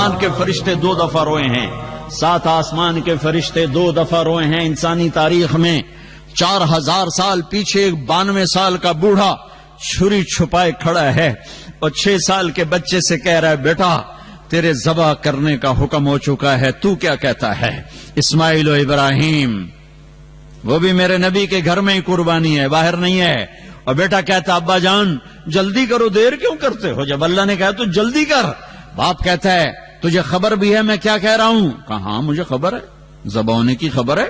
آسمان کے فرشتے 2 دفعہ روئے ہیں، 7 آسمان کے فرشتے 2 دفعہ روئے ہیں انسانی تاریخ میں۔ 4000 سال پیچھے ایک 92 سال کا بوڑھا چھری چھپائے کھڑا ہے اور 6 سال کے بچے سے کہہ رہا ہے بیٹا تیرے ذبح کرنے کا حکم ہو چکا ہے، تو کیا کہتا ہے؟ اسماعیل و ابراہیم، وہ بھی میرے نبی کے گھر میں ہی قربانی ہے، باہر نہیں ہے۔ اور بیٹا کہتا ابا جان جلدی کرو، دیر کیوں کرتے ہو؟ جب اللہ نے کہا تو جلدی کر۔ باپ کہتا ہے تجھے خبر بھی ہے میں کیا کہہ رہا ہوں؟ کہا ہاں مجھے خبر ہے، ذبح ہونے کی خبر ہے،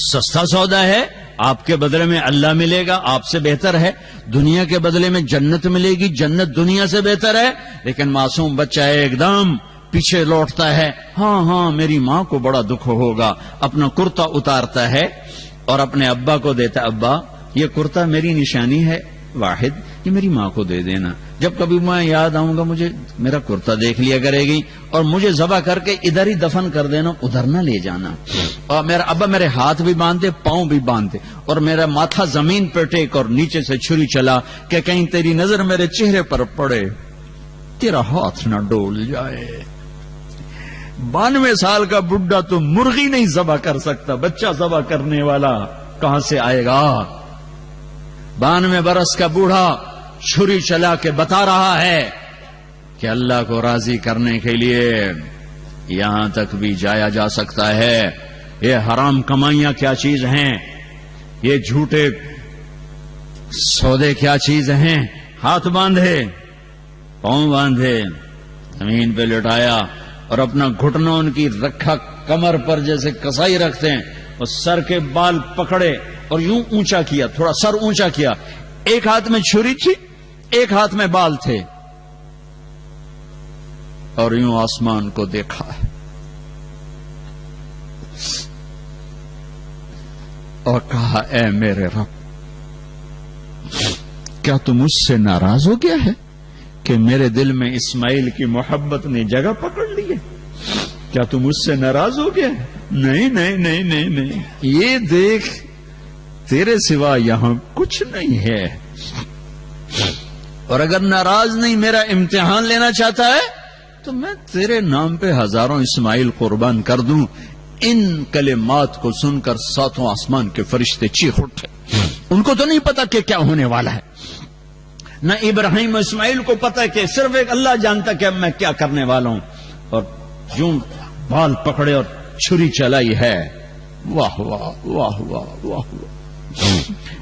سستا سودا ہے، آپ کے بدلے میں اللہ ملے گا، آپ سے بہتر ہے، دنیا کے بدلے میں جنت ملے گی، جنت دنیا سے بہتر ہے۔ لیکن معصوم بچہ ایک دم پیچھے لوٹتا ہے، ہاں ہاں میری ماں کو بڑا دکھ ہوگا، اپنا کرتا اتارتا ہے اور اپنے ابا کو دیتا، ابا یہ کرتا میری نشانی ہے واحد، یہ میری ماں کو دے دینا، جب کبھی میں یاد آؤں گا مجھے میرا کرتا دیکھ لیا کرے گی، اور مجھے ذبح کر کے ادھر ہی دفن کر دینا، ادھر نہ لے جانا۔ اور میرا ابا میرے ہاتھ بھی باندھے پاؤں بھی باندھے اور میرا ماتھا زمین پہ ٹیک اور نیچے سے چھری چلا کہ کہیں تیری نظر میرے چہرے پر پڑے، تیرا ہاتھ نہ ڈول جائے۔ 92 سال کا بڈھا تو مرغی نہیں ذبح کر سکتا، بچہ ذبح کرنے والا کہاں سے آئے گا؟ 92 برس کا بوڑھا چھری چلا کے بتا رہا ہے کہ اللہ کو راضی کرنے کے لیے یہاں تک بھی جایا جا سکتا ہے۔ یہ حرام کمائیاں کیا چیز ہیں، یہ جھوٹے سودے کیا چیز ہیں۔ ہاتھ باندھے پاؤں باندھے زمین پہ لٹایا اور اپنا گھٹنا ان کی رکھا کمر پر جیسے کسائی رکھتے ہیں، اور سر کے بال پکڑے اور یوں اونچا کیا، تھوڑا سر اونچا کیا، ایک ہاتھ میں چھری تھی ایک ہاتھ میں بال تھے، اور یوں آسمان کو دیکھا اور کہا اے میرے رب، کیا تم مجھ سے ناراض ہو گیا ہے کہ میرے دل میں اسماعیل کی محبت نے جگہ پکڑ لی ہے؟ کیا تم مجھ سے ناراض ہو گیا؟ نہیں نہیں نہیں نہیں نہیں، یہ دیکھ تیرے سوا یہاں کچھ نہیں ہے، اور اگر ناراض نہیں میرا امتحان لینا چاہتا ہے تو میں تیرے نام پہ ہزاروں اسماعیل قربان کر دوں۔ ان کلمات کو سن کر 7 آسمان کے فرشتے چیخ اٹھے۔ ان کو تو نہیں پتا کہ کیا ہونے والا ہے، نہ ابراہیم و اسماعیل کو پتا ہے، کہ صرف ایک اللہ جانتا کہ اب میں کیا کرنے والا ہوں، اور یوں بال پکڑے اور چھری چلائی ہے۔ واہ واہ واہ واہ واہ واہ،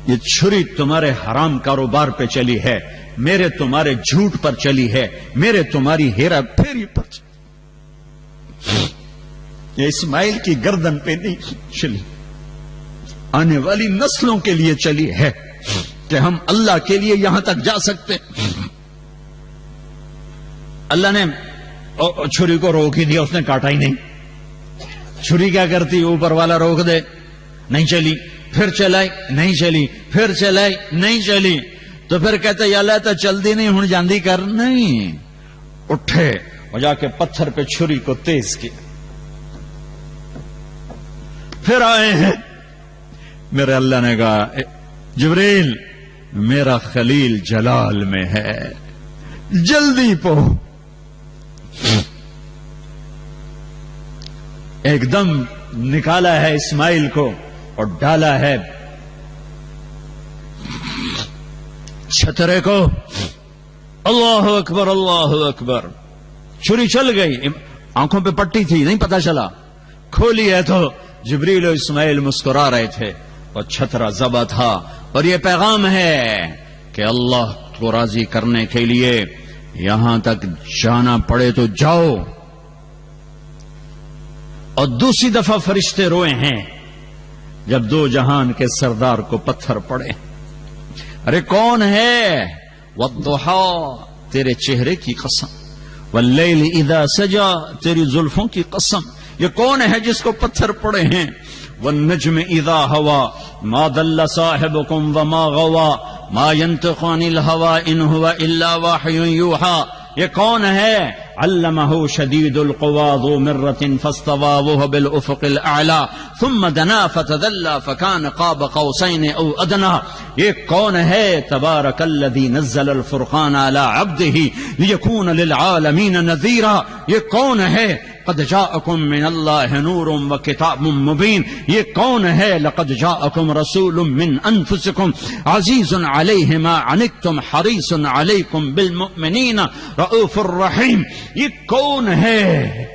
یہ چھری تمہارے حرام کاروبار پہ چلی ہے، میرے تمہارے جھوٹ پر چلی ہے، میرے تمہاری ہیرا پھیری پر چلی، یہ اسماعیل کی گردن پہ نہیں چلی، آنے والی نسلوں کے لیے چلی ہے کہ ہم اللہ کے لیے یہاں تک جا سکتے۔ اللہ نے چھری کو روک ہی دیا، اس نے کاٹا ہی نہیں۔ چھری کیا کرتی، اوپر والا روک دے، نہیں چلی، پھر چلائی نہیں چلی، پھر چلائی نہیں چلی، تو پھر کہتے یا اللہ تو چلدی نہیں ہوں جاندی کر، نہیں، اٹھے اور جا کے پتھر پہ چھری کو تیز کیا، پھر آئے ہیں۔ میرے اللہ نے کہا جبریل میرا خلیل جلال میں ہے، جلدی پو۔ ایک دم نکالا ہے اسماعیل کو اور ڈالا ہے چھترے کو۔ اللہ اکبر اللہ اکبر، چھری چل گئی، آنکھوں پہ پٹی تھی نہیں پتا چلا، کھولی ہے تو جبریل و اسماعیل مسکرا رہے تھے اور چھترا ذبح تھا۔ اور یہ پیغام ہے کہ اللہ کو راضی کرنے کے لیے یہاں تک جانا پڑے تو جاؤ۔ اور دوسری دفعہ فرشتے روئے ہیں جب 2 جہان کے سردار کو پتھر پڑے۔ ارے کون ہے؟ والضحى تیرے چہرے کی قسم، واللیل اذا سجا تیری زلفوں کی قسم، یہ کون ہے جس کو پتھر پڑے ہیں؟ والنجم اذا ہوا ما ضل صاحبكم وما غوا ما ينطق عن الهوى ان هو الا وحي يوحى، یہ کون ہے علمه شدید القوى ذو مرة فاستوى وهو بالافق الاعلى ثم دنا فتدلى فكان قاب قوسين او ادنى. یہ کون ہے؟ تبارک الذی نزل الفرقان على عبده ليكون للعالمین نذیرا. یہ کون ہے؟ قد جاءکم من اللہ نور وکتاب مبین. یہ کون ہے؟ لقد جاءکم رسول من انفسکم عزیز علیہ ما عنتم حریص علیکم بالمؤمنین رؤوف الرحیم. یہ کون ہے؟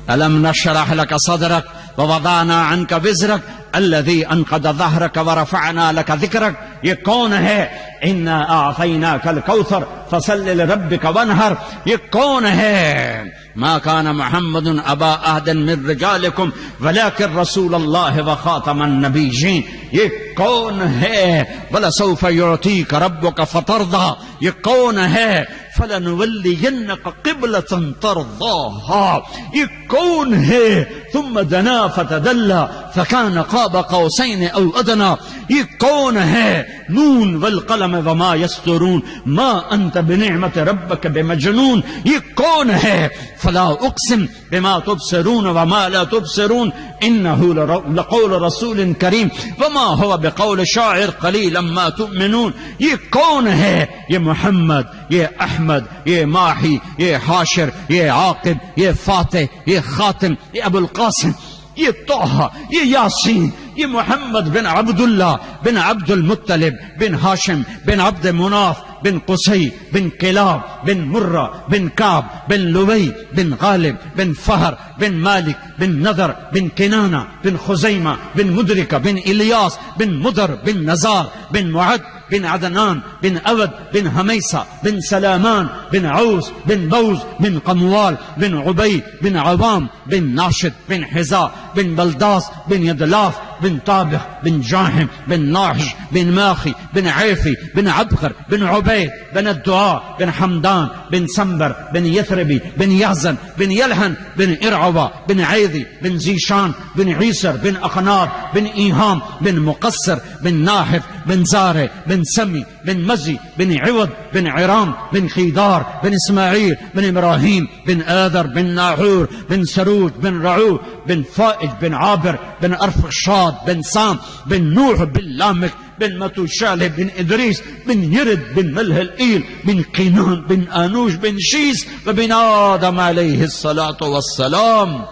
الم نشرح لك صدرك ووضعنا عنك وزرك الذي انقض ظهرك ورفعنا لك ذكرك. یہ کون ہے؟ انا اعطیناک الکوثر فصل لربک وانحر. یہ کون ہے؟ ما كان محمد ابا احد من رجالکم ولكن رسول اللہ وخاتم النبیین. یہ کون ہے؟ ولسوف يعطيك ربك فترضى. یہ کون ہے؟ فلنولینک قبلة ترضاها. یہ کون ہے؟ ثم دنا فتدلى فكان قاب قوسين او ادنى. یہ کون ہے؟ نون والقلم وما يسطرون ما انت بنعمت ربك بمجنون. یہ کون ہے؟ فلا اقسم بما تبصرون وما لا تبصرون انه لقول رسول کریم وما هو بقول شاعر قلیلا ما تؤمنون. یہ کون ہے؟ یہ محمد، یہ احمد، یہ ماہی، یہ حاشر، یہ عاقب، یہ فاتح، یہ خاتم، یہ ابو القاسم، یہ طه، یہ یاسین، یہ محمد بن عبداللہ بن عبد المطلب بن ہاشم بن عبد مناف بن قصی بن کلاب بن مرہ بن کعب بن لبی بن غالب بن فہر بن مالک بن نضر بن کنانہ بن خزیمہ بن مدرکہ بن الیاس بن مدر بن نزار بن معد بن عدنان بن أود بن هميسة بن سلامان بن عوس بن بوز بن قموال بن عبيد بن عوام بن ناشد بن حزاء بن بلداس بن يدلاف بن طابخ بن جاهم بن ناحش بن ماخي بن عيفي بن عبخر بن عبيد بن الدعاء بن حمدان بن سنبر بن يثربي بن يحزن بن يلهن بن إرعوى بن عيذي بن زيشان بن عيسر بن أخنار بن إيهام بن مقصر بن ناحف بن زارع بن سمي بن مزي بن عوض بن عرام بن خيدار بن إسماعيل بن إبراهيم بن آذر بن ناحور بن سروج بن رعو بن فائج بن عابر بن أرفخشاد بن سام بن نوح بن لامك بن متوشالح بن إدريس بن يرد بن ملح الإيل بن قينان بن آنوش بن شيس وبن آدم عليه الصلاة والسلام.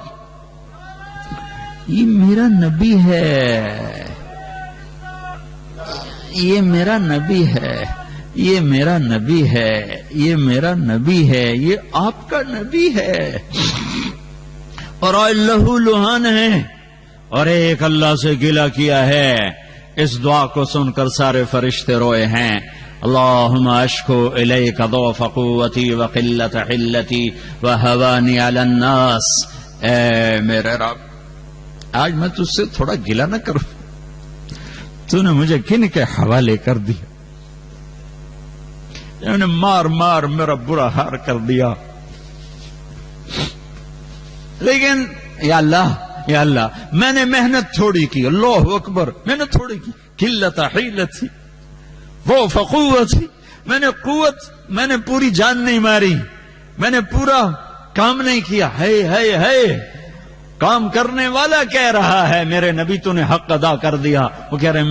یہ میرا نبی ہے، یہ میرا نبی ہے، یہ میرا نبی ہے، یہ میرا نبی ہے، یہ آپ کا نبی ہے. اور لہو لہان ہے اور ایک اللہ سے گلہ کیا ہے. اس دعا کو سن کر سارے فرشتے روئے ہیں. اللہم اشکو الیک ضعف قوتی وقلت حلتی وہوانی علی الناس. اے میرے رب، آج میں تجھ سے تھوڑا گلہ نہ کروں، تو نے مجھے کن کے حوالے کر دیا، انہوں نے مار مار میرا برا حال کر دیا. لیکن یا اللہ میں نے محنت تھوڑی کی، اللہ اکبر، میں نے تھوڑی کی. قلت حیلت تھی، وہ فقوت تھی، میں نے پوری جان نہیں ماری، میں نے پورا کام نہیں کیا. ہے کام کرنے والا کہہ رہا ہے میرے نبی تو نے حق ادا کر دیا. وہ کہہ رہے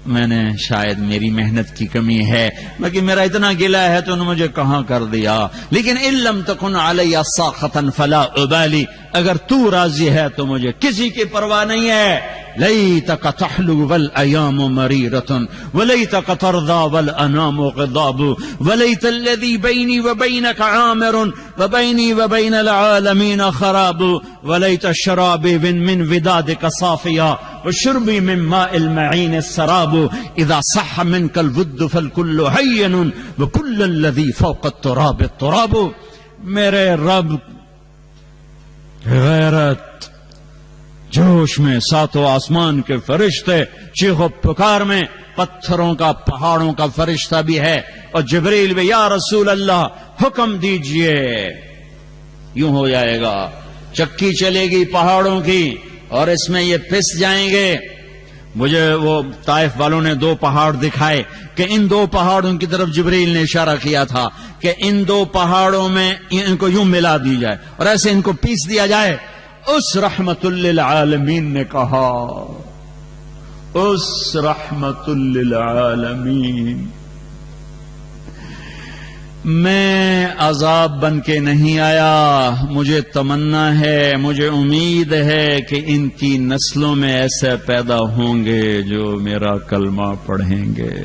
میں نے شاید میری محنت کی کمی ہے، لیکن میرا اتنا گلہ ہے تو نے مجھے کہاں کر دیا. لیکن ان لم تکن علی ساخطا فلا ابالی، اگر تو راضی ہے تو مجھے کسی کی پرواہ نہیں ہے. لیتک تحلو والایام مریرۃ ولیتک ترضى والانام غضاب ولیت الذی بینی وبینک عامر وبینی وبین العالمین خراب ولیت الشرابی من ودادک صافیا وشربی من ماء المعین السراب اذا صح منک الود فالکل حین وکل الذی فوق التراب التراب. میرے رب غیرت جوش میں ساتوں آسمان کے فرشتے چیخ و پکار میں، پتھروں کا پہاڑوں کا فرشتہ بھی ہے، اور جبریل بھی یا رسول اللہ حکم دیجئے. یوں ہو جائے گا، چکی چلے گی پہاڑوں کی اور اس میں یہ پس جائیں گے. مجھے وہ طائف والوں نے 2 پہاڑ دکھائے کہ ان 2 پہاڑوں کی طرف جبریل نے اشارہ کیا تھا کہ ان 2 پہاڑوں میں ان کو یوں ملا دی جائے اور ایسے ان کو پیس دیا جائے. اس رحمت للعالمین نے کہا، اس رحمت للعالمین، میں عذاب بن کے نہیں آیا، مجھے تمنا ہے، مجھے امید ہے کہ ان کی نسلوں میں ایسے پیدا ہوں گے جو میرا کلمہ پڑھیں گے.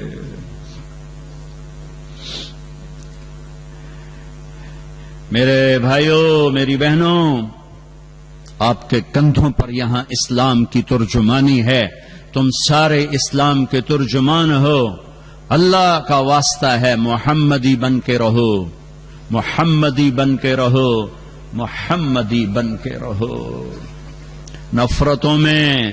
میرے بھائیوں، میری بہنوں، آپ کے کندھوں پر یہاں اسلام کی ترجمانی ہے. تم سارے اسلام کے ترجمان ہو. اللہ کا واسطہ ہے، محمدی بن کے رہو، محمدی بن کے رہو، محمدی بن کے رہو. نفرتوں میں